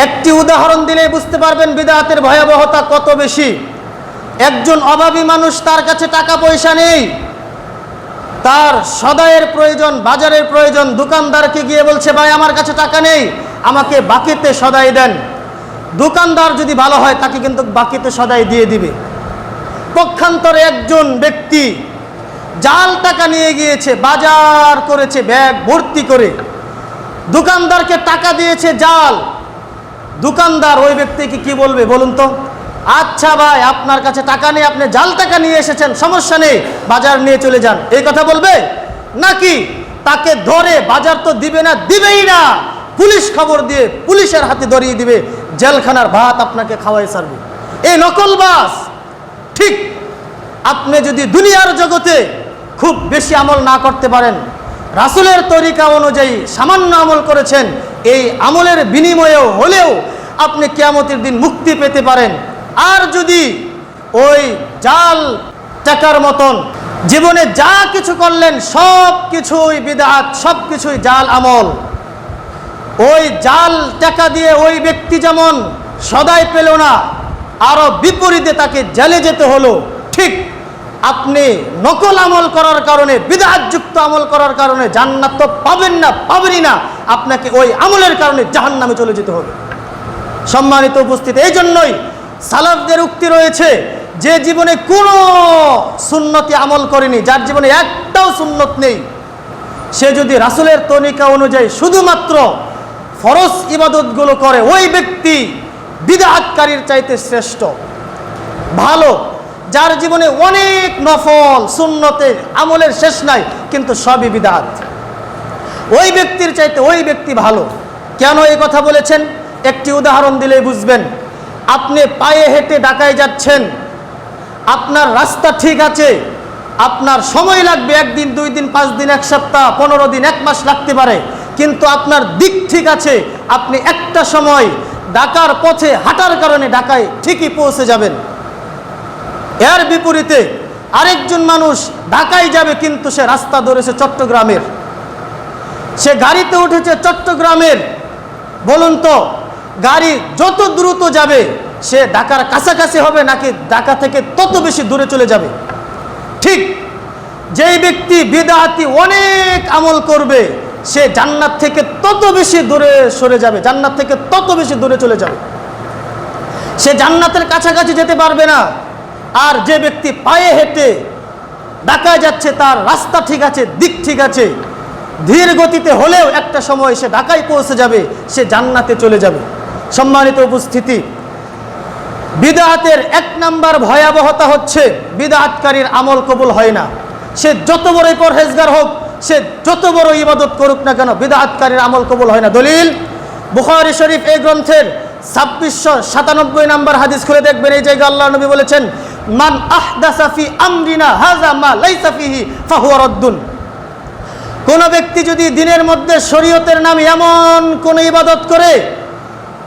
একটি উদাহরণ দিলেই বুঝতে পারবেন বিদআতের ভয়াবহতা কত বেশি। একজন অভাবী মানুষ, তার কাছে টাকা পয়সা নেই, তার সদাইয়ের প্রয়োজন, বাজারের প্রয়োজন। দোকানদারকে গিয়ে বলছে, ভাই আমার কাছে টাকা নেই, আমাকে বাকিতে সদাই দেন। দোকানদার যদি ভালো হয় তাকে কিন্তু বাকিতে সদাই দিয়ে দিবে। পক্ষান্তরে একজন ব্যক্তি জাল টাকা নিয়ে গিয়েছে, বাজার করেছে ব্যাগ ভর্তি করে, দোকানদারকে টাকা দিয়েছে জাল। দোকানদার ওই ব্যক্তিকে কি বলবে বলুন তো? আচ্ছা ভাই, আপনার কাছে টাকা নেই, আপনি জাল টাকা নিয়ে এসেছেন, সমস্যা নেই, বাজার নিয়ে চলে যান, এই কথা বলবে? নাকি তাকে ধরে, বাজার তো দিবে না, দিবেই না, পুলিশ খবর দিয়ে পুলিশের হাতে ধরিয়ে দিবে, জেলখানার ভাত আপনাকে খাওয়াই ছাড়বে। এই নকলবাজ। ঠিক আপনি যদি দুনিয়ার জগতে খুব বেশি আমল না করতে পারেন, রাসূলের তরিকা অনুযায়ী সামান্য আমল করেছেন, এই আমলের বিনিময়েও হলেও আপনি কিয়ামতের দিন মুক্তি পেতে পারেন। আর যদি ওই জাল টাকার মতন জীবনে যা কিছু করলেন সব কিছুই বিদআত, সব কিছুই জাল আমল, ওই জাল টাকা দিয়ে ওই ব্যক্তি যেমন সদাই পেল না, আরো বিপরীতে তাকে জেলে যেতে হলো। ঠিক আপনি নকল আমল করার কারণে, বিদআতযুক্ত আমল করার কারণে জান্নাত তো পাবেন না, পাবেনই না, আপনাকে ওই আমলের কারণে জাহান্নামে চলে যেতে হবে। সম্মানিত উপস্থিতি, এই জন্যই সালাফদের উক্তি রয়েছে, যে জীবনে কোনো সুন্নতি আমল করেনি, যার জীবনে একটাও সুন্নত নেই, সে যদি রাসূলের তরিকা অনুযায়ী শুধুমাত্র ফরজ ইবাদতগুলো করে, ওই ব্যক্তি বিদআতকারীর চাইতে শ্রেষ্ঠ, ভালো। যার জীবনে অনেক নফল সুন্নতের আমলের শেষ নাই, কিন্তু সবই বিদআত, ওই ব্যক্তির চাইতে ওই ব্যক্তি ভালো। কেন এই কথা বলেছেন? একটি উদাহরণ দিলেই বুঝবেন। আপনি পায়ে হেঁটে ঢাকায় যাচ্ছেন, আপনার রাস্তা ঠিক আছে, আপনার সময় লাগবে 1 দিন 2 দিন 5 দিন 1 সপ্তাহ 15 দিন 1 মাস লাগতে পারে, কিন্তু আপনার দিক ঠিক আছে, আপনি একটা সময় ঢাকার পথে হাঁটার কারণে ঢাকায় ঠিকই পৌঁছে যাবেন। এর বিপরীতে আরেকজন মানুষ ঢাকায় যাবে, কিন্তু সে রাস্তা ধরেছে চট্টগ্রামের, সে গাড়িতে উঠেছে চট্টগ্রামের। বলুন তো, গাড়ি যত দ্রুত যাবে সে ঢাকার কাছাকাছি হবে নাকি ঢাকা থেকে তত বেশি দূরে চলে যাবে? ঠিক যেই ব্যক্তি বিদআতি অনেক আমল করবে, সে জান্নাত থেকে তত বেশি দূরে সরে যাবে, জান্নাত থেকে তত বেশি দূরে চলে যাবে, সে জান্নাতের কাছাকাছি যেতে পারবে না। আর যে ব্যক্তি পায়ে হেঁটে ঢাকায় যাচ্ছে, তার রাস্তা ঠিক আছে, দিক ঠিক আছে, ধীর গতিতে হলেও একটা সময় সে ঢাকায় পৌঁছে যাবে, সে জান্নাতে চলে যাবে। সম্মানিত উপস্থিতি, বিদআতের 1 নাম্বার ভয়াবহতা হচ্ছে বিদআতকারীর আমল কবুল হয় না। সে যত বড়ই পরহেজগার হোক, সে যত বড় ইবাদত করুক না কেন, বিদআতকারীর আমল কবুল হয় না। দলিল বুখারী শরীফ এই গ্রন্থের 2697 নাম্বার হাদিস খুলে দেখবেন। এই জায়গায় আল্লাহর নবী বলেছেন, মান আহদাসা ফি আমরিনা হাযা মা লাইসা ফিহি ফাহুয়া রাদ্দুন। কোন ব্যক্তি যদি দিনের মধ্যে শরীয়তের নামে এমন কোন ইবাদত করে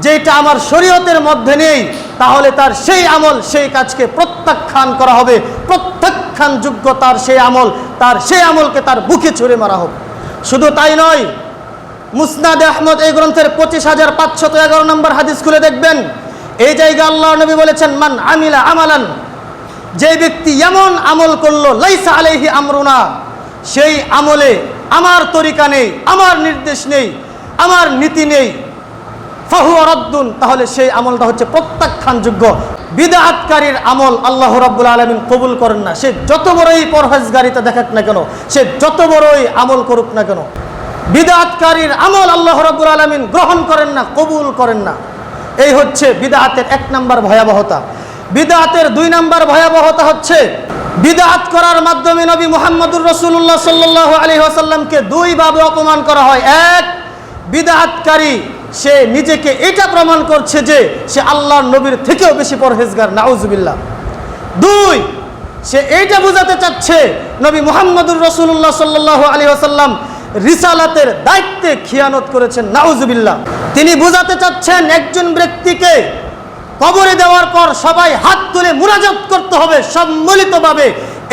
যেটা আমার শরীয়তের মধ্যে নেই, তাহলে তার সেই আমল, সেই কাজকে প্রত্যাখ্যান করা হবে, প্রত্যাখ্যানযোগ্য তার সেই আমল, তার সেই আমলকে তার বুকে ছুঁড়ে মারা হবে। শুধু তাই নয়, মুসনাদে আহমদ এই গ্রন্থের 25511 নম্বর হাদিস খুলে দেখবেন। এই জায়গায় আল্লাহর নবী বলেছেন, মান আমিলা আমালান, যে ব্যক্তি এমন আমল করলো লাইসা আলাইহি আমরুনা, সেই আমলে আমার তরিকা নেই, আমার নির্দেশ নেই, আমার নীতি নেই, ফাহুয়া রাদ্দুন, তাহলে সেই আমলটা হচ্ছে প্রত্যাখ্যানযোগ্য। বিদআতকারীর আমল আল্লাহ রাব্বুল আলামিন কবুল করেন না, সে যত বড়ই পরহেজগারিতা দেখাক না কেন, সে যত বড়ই আমল করুক না কেন, বিদআতকারীর আমল আল্লাহ রাব্বুল আলামিন গ্রহণ করেন না, কবুল করেন না। এই হচ্ছে বিদআতের 1 নাম্বার ভয়াবহতা। বিদআতের 2 নাম্বার ভয়াবহতা হচ্ছে বিদআত করার মাধ্যমে নবী মুহাম্মদুর রাসূলুল্লাহ সাল্লাল্লাহু আলাইহি ওয়াসাল্লামকে 2 ভাবে অপমান করা হয়। 1, বিদআতকারী সে নিজেকে এটা প্রমাণ করছে যে সে আল্লাহর নবীর থেকেও বেশি পরহেজগার, নাউজুবিল্লাহ। 2, সে এইটা বোঝাতে চাচ্ছে নবী মুহাম্মদুর রাসূলুল্লাহ সাল্লাল্লাহু আলাইহি ওয়াসাল্লাম রিসালাতের দায়িত্বে খিয়ানত করেছেন, নাউজুবিল্লাহ। তিনি বোঝাতে চাচ্ছেন একজন ব্যক্তিকে কবরে দেওয়ার পর সবাই হাত তুলে মুনাজাত করতে হবে সম্মিলিতভাবে,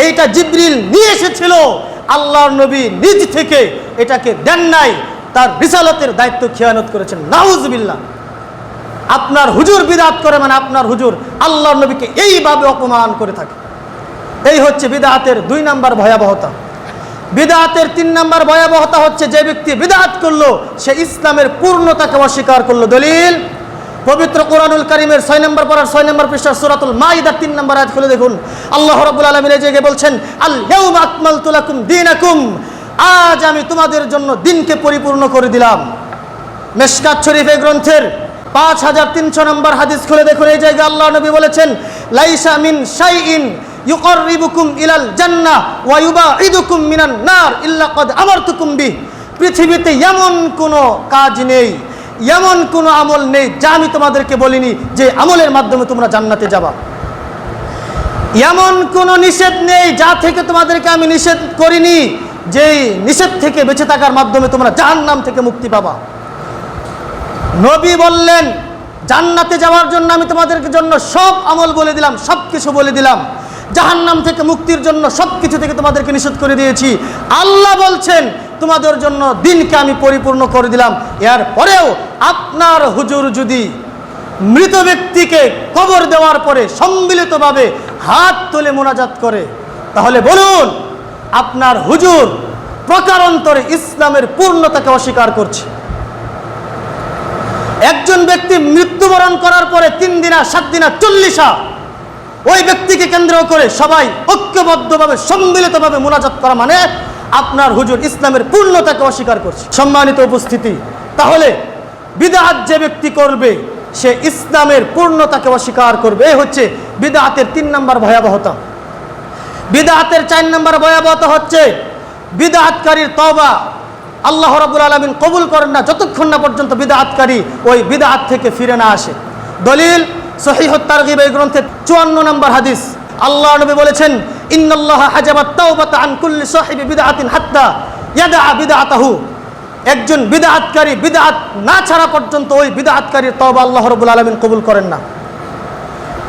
এইটা জিবরিল নিয়ে এসেছিল, আল্লাহর নবী নিজ থেকে এটাকে দেন নাই, তার রিসালাতের দায়িত্ব খিয়ানত করেছেন, নাউজুবিল্লাহ। আপনার হুজুর বিদআত করে মানে আপনার হুজুর আল্লাহর নবীকে এইভাবে অপমান করে থাকে। এই হচ্ছে বিদআতের 2 নম্বর ভয়াবহতা। বিদআতের 3 নম্বর ভয়াবহতা হচ্ছে যে ব্যক্তি বিদআত করলো সে ইসলামের পূর্ণতাকে অস্বীকার করলো। দলিল পবিত্র কোরআনুল কারীমের 6 নম্বর পারার 6 নম্বর পৃষ্ঠা সূরাতুল মাইদা 3 নম্বর আয়াত খুলে দেখুন। আল্লাহ রাব্বুল আলামিন এই জায়গায় বলছেন, আল ইয়াউমা আকমালতু লাকুম দীনাকুম, আজ আমি তোমাদের জন্য দিনকে পরিপূর্ণ করে দিলাম। মিশকাত শরীফ এই গ্রন্থের 5300 নম্বর হাদিস খুলে দেখুন। এই জায়গায় আল্লাহ নবী বলেছেন, লাইসা মিন শাইইন ইউকাররিবুকুম ইলাল জান্নাহ ওয়া ইউবাইদুকুম মিনান নার ইল্লা ক্বাদ আমারতুকুম বিহ। পৃথিবীতে এমন কোনো কাজ নেই, এমন কোনো আমল নেই যা আমি তোমাদেরকে বলিনি যে আমলের মাধ্যমে তোমরা জান্নাতে যাবা। এমন কোনো নিষেধ নেই যা থেকে তোমাদেরকে আমি নিষেধ করিনি যেই নিষেধ থেকে বেঁচে থাকার মাধ্যমে তোমরা জাহান্নাম থেকে মুক্তি পাবা। নবী বললেন, জান্নাতে যাওয়ার জন্য আমি তোমাদের জন্য সব আমল বলে দিলাম, সব কিছু বলে দিলাম। জাহান্নাম থেকে মুক্তির জন্য সব কিছু থেকে তোমাদেরকে নিষেধ করে দিয়েছি। আল্লাহ বলছেন, তোমাদের জন্য দিনকে আমি পরিপূর্ণ করে দিলাম। এর পরেও আপনার হুজুর যদি মৃত ব্যক্তিকে কবর দেওয়ার পরে সম্মিলিতভাবে হাত তুলে মোনাজাত করে, তাহলে বলুন আপনার হুজুর প্রকারান্তরে ইসলামের পূর্ণতাকে অস্বীকার করছে। একজন ব্যক্তি মৃত্যুবরণ করার পরে 3 দিনা 7 দিনা 40 ওই ব্যক্তিকে কেন্দ্র করে সবাই ঐক্যবদ্ধভাবে সম্মিলিতভাবে মোনাজাত করা মানে আপনার হুজুর ইসলামের পূর্ণতাকে অস্বীকার করছে। সম্মানিত উপস্থিতি, তাহলে বিদআত যে ব্যক্তি করবে সে ইসলামের পূর্ণতাকে অস্বীকার করবে। এই হচ্ছে বিদআতের 3 নম্বর ভয়াবহতা। বিদআতের 4 নম্বর ভয়াবহতা হচ্ছে বিদআতকারীর তওবা আল্লাহ রাব্বুল আলামিন কবুল করেন না যতক্ষণ না পর্যন্ত বিদআতকারী ওই বিদআত থেকে ফিরে না আসে। দলিল সহিহুত তারগিব এই গ্রন্থের 54 নম্বর হাদিস। আল্লাহ নবী বলেছেন, ইন্নাল্লাহা হাজাবাত তাওবাতা আন কুল্লি সাহিবি বিদআতিন হাত্তা ইয়াদা বিদআতাহু। একজন বিদআতকারী বিদআত না ছাড়া পর্যন্ত ওই বিদআতকারীর তওবা আল্লাহ রাব্বুল আলামিন কবুল করেন না।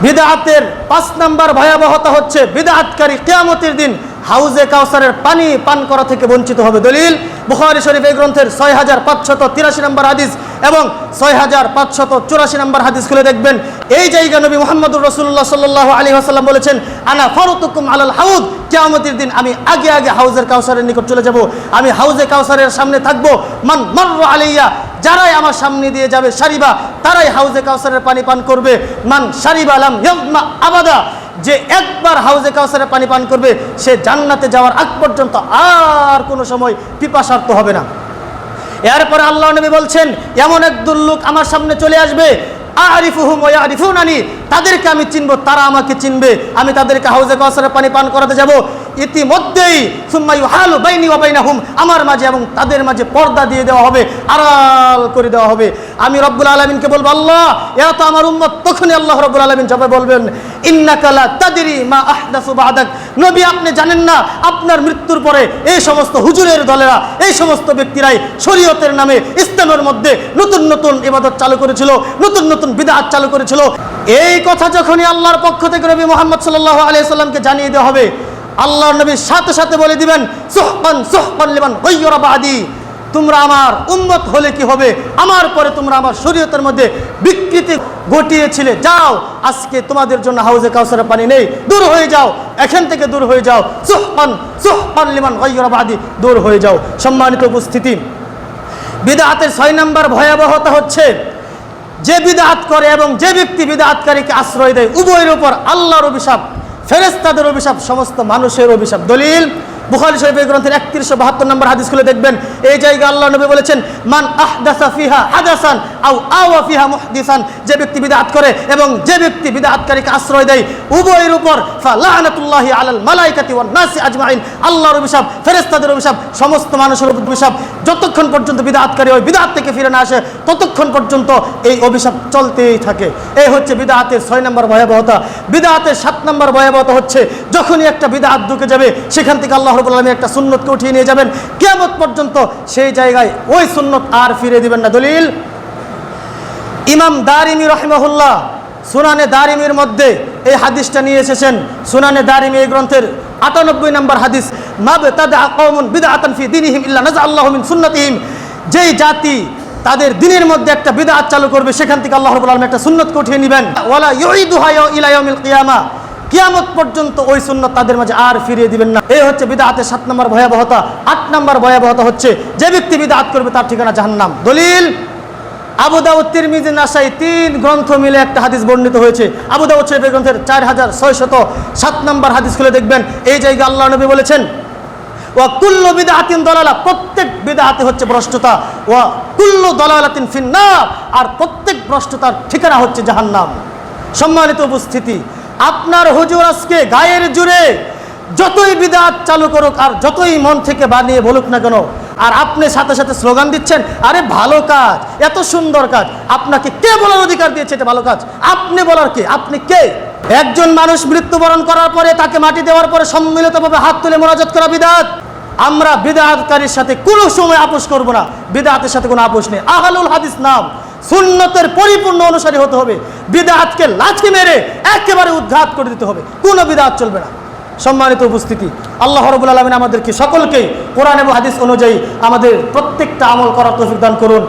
বিদআতের 5 নম্বর ভয়াবহতা হচ্ছে বিদআতকারী কিয়ামতের দিন হাউজে কাউসারের পানি পান করা থেকে বঞ্চিত হবে। দলিল বুখারী শরীফ এই গ্রন্থের 6583 নম্বর হাদিস এবং 6584 নম্বর হাদিস খুলে দেখবেন। এই জায়গা নবী মুহাম্মদুর রাসূলুল্লাহ সাল্লাল্লাহু আলাইহি ওয়াসাল্লাম বলেছেন, আনা ফারুতুকুম আলাল হাউদ, কিয়ামতের দিন আমি আগে আগে হাউজের কাউসারের নিকট চলে যাব। আমি হাউজে কাউসারের সামনে থাকব। মান মাররা আলাইয়া, যারাই আমার সামনে দিয়ে যাবে শারিবা, তারাই হাউজে কাউসারের পানি পান করবে। মান শারিবা লাম ইয়াজমা আবাদা, যে একবার হাউজে কাউসারের পানি পান করবে সে জান্নাতে যাওয়ার আগ পর্যন্ত আর কোনো সময় পিপাসার্ত হবে না। এরপরে আল্লাহ নবী বলছেন, এমন একদল লোক আমার সামনে চলে আসবে, আরিফুহুম ওয়া ইয়ারিফুনানি, তাদেরকে আমি চিনব, তারা আমাকে চিনবে। আমি তাদেরকে হাউজে কাউসারের পানি পান করাতে যাব। ইতিমধ্যেই সুম্মা ইউহালু বাইনি ওয়া বাইনাহুম, আমার মাঝে এবং তাদের মাঝে পর্দা দিয়ে দেওয়া হবে, আড়াল করে দেওয়া হবে। আমি রব্বুল আলামিনকে বলবো, আল্লাহ এরা তো আমার উম্মত। তখনই আল্লাহ রব্বুল আলামিন জবাবে বলবেন, ইন্নাকা লা তাদরি মা আহদাসু বা'দাক, নবী আপনি জানেন না আপনার মৃত্যুর পরে এই সমস্ত হুজুরের দলেরা, এই সমস্ত ব্যক্তিরাই শরীয়তের নামে ইসলামের মধ্যে নতুন নতুন ইবাদত চালু করেছিল, নতুন নতুন বিদআত চালু করেছিল। এই কথা যখনই আল্লাহর পক্ষ থেকে নবী মুহাম্মদ সাল্লাল্লাহু আলাইহি সাল্লামকে জানিয়ে দেওয়া হবে, আল্লাহর নবী সাথে সাথে বলে দিবেন, সুহবান সুহবান লিমান গায়্যারা বাদি, তোমরা আমার উম্মত হলে কি হবে, আমার পরে তোমরা আমার শরীয়তের মধ্যে বিকৃতি ঘটিয়েছিলে, যাও আজকে তোমাদের জন্য হাউজে কাউসারের পানি নেই, দূর হয়ে যাও, এখান থেকে দূর হয়ে যাও। সুহবান সুহবান লিমান গায়্যারা বাদি, দূর হয়ে যাও। সম্মানিত উপস্থিতি, বিদআতের 6 নম্বর ভয়াবহতা হচ্ছে যে বিদআত করে এবং যে ব্যক্তি বিদআতকারীকে আশ্রয় দেয়, উভয়ের উপর আল্লাহর অভিশাপ, ফেরেশতাদের অভিশাপ, সমস্ত মানুষের অভিশাপ। দলিল বুখারী শরীফ গ্রন্থের 3172 নম্বর হাদিস খুলে দেখবেন। এই জায়গায় আল্লাহ নবী বলেছেন, মান আহদাসা ফিহা হাদাসান আও আওয়া ফিহা মুহদিসান, যে ব্যক্তি বিদআত করে এবং যে ব্যক্তি বিদআতকারীকে আশ্রয় দেয়, উভয়ের উপর ফালানাতুল্লাহি আলাল মালাইকাতি ওয়ান নাসি আজমাইন, আল্লাহর অভিশাপ, ফেরেশতাদের অভিশাপ, সমস্ত মানুষের অভিশাপ। যতক্ষণ পর্যন্ত বিদআতকারী ওই বিদআত থেকে ফিরে না আসে ততক্ষণ পর্যন্ত এই অভিশাপ চলতেই থাকে। এই হচ্ছে বিদআতের 6 নম্বর ভয়াবহতা। বিদআতের 7 নম্বর ভয়াবহতা হচ্ছে যখনই একটা বিদআত ঢুকে যাবে সেখান থেকে আল্লাহ রাব্বুল আলামিন একটা সুন্নতকে উঠিয়ে নিয়ে যাবেন, কিয়ামত পর্যন্ত সেই জায়গায় ওই সুন্নত আর ফিরে দিবেন না। দলিল ইমাম দারিমি রাহিমাহুল্লাহ সুনানে দারিমির মধ্যে এই হাদিসটা নিয়ে এসেছেন। সুনানে দারিমি এই গ্রন্থের 98 নম্বর হাদিস, মাবতাদা কওমুন বিদআতান ফি দীনিহিম ইল্লা নাযা আল্লাহু মিন সুন্নাতিহিম, যেই জাতি তাদের দিনের মধ্যে একটা বিদআত চালু করবে, সেখান থেকে আল্লাহ রাব্বুল আলামিন একটা সুন্নতকে উঠিয়ে নেবেন। ওয়ালা ইউইদুহা ইলা ইয়াউমিল কিয়ামা, কিয়ামত পর্যন্ত ওই সুন্নত তাদের মাঝে আর ফিরিয়ে দিবেন না। এই হচ্ছে বিদআতের 7 নম্বর ভয়াবহতা। 8 নম্বর ভয়াবহতা হচ্ছে যে ব্যক্তি বিদআত করবে তার ঠিকানা জাহান্নাম। দলিল আবু দাউদ, তিরমিজি, নাসাই 3 গ্রন্থ মিলে একটা হাদিস বর্ণিত হয়েছে। আবু দাউদ শরীফের গ্রন্থের 4607 নম্বর হাদিস খুলে দেখবেন, এই জায়গায় আল্লাহ নবী বলেছেন ওয়া কুল্লু বিদআতিন দালালা, প্রত্যেক বিদআতে হচ্ছে ভ্রষ্টতা, ওয়া কুল্লু দালালাতিন ফিন্নার, আর প্রত্যেক ভ্রষ্টতার ঠিকানা হচ্ছে জাহান্নাম। সম্মানিত উপস্থিতি, আপনার হুজুর আজকে গায়ের জোরে যতই বিদআত চালু করুক আর যতই মন থেকে বানিয়ে বলুক না কেন, আর আপনি সাথে সাথে স্লোগান দিচ্ছেন, আরে ভালো কাজ, এত সুন্দর কাজ, আপনাকে কে বলার অধিকার দিয়েছে এটা ভালো কাজ? আপনি বলার কে? আপনি কে? একজন মানুষ মৃত্যুবরণ করার পরে তাকে মাটি দেওয়ার পরে সম্মিলিতভাবে হাত তুলে মোনাজাত করা বিদআত। আমরা বিদআতকারীর সাথে কোনো সময় আপোষ করব না, বিদআতের সাথে কোনো আপোষ নেই। আহলুল হাদিস নাম, সুন্নতের পরিপূর্ণ অনুসারী হতে হবে। বিদআতকে লাথি মেরে একেবারে উৎখাত করে দিতে হবে, কোনো বিদআত চলবে না। সম্মানিত উপস্থিতি, আল্লাহ রাব্বুল আলামিন আমাদেরকে সকলকে কোরআন এবং হাদিস অনুযায়ী আমাদের প্রত্যেকটা আমল করার তৌফিক দান করুন।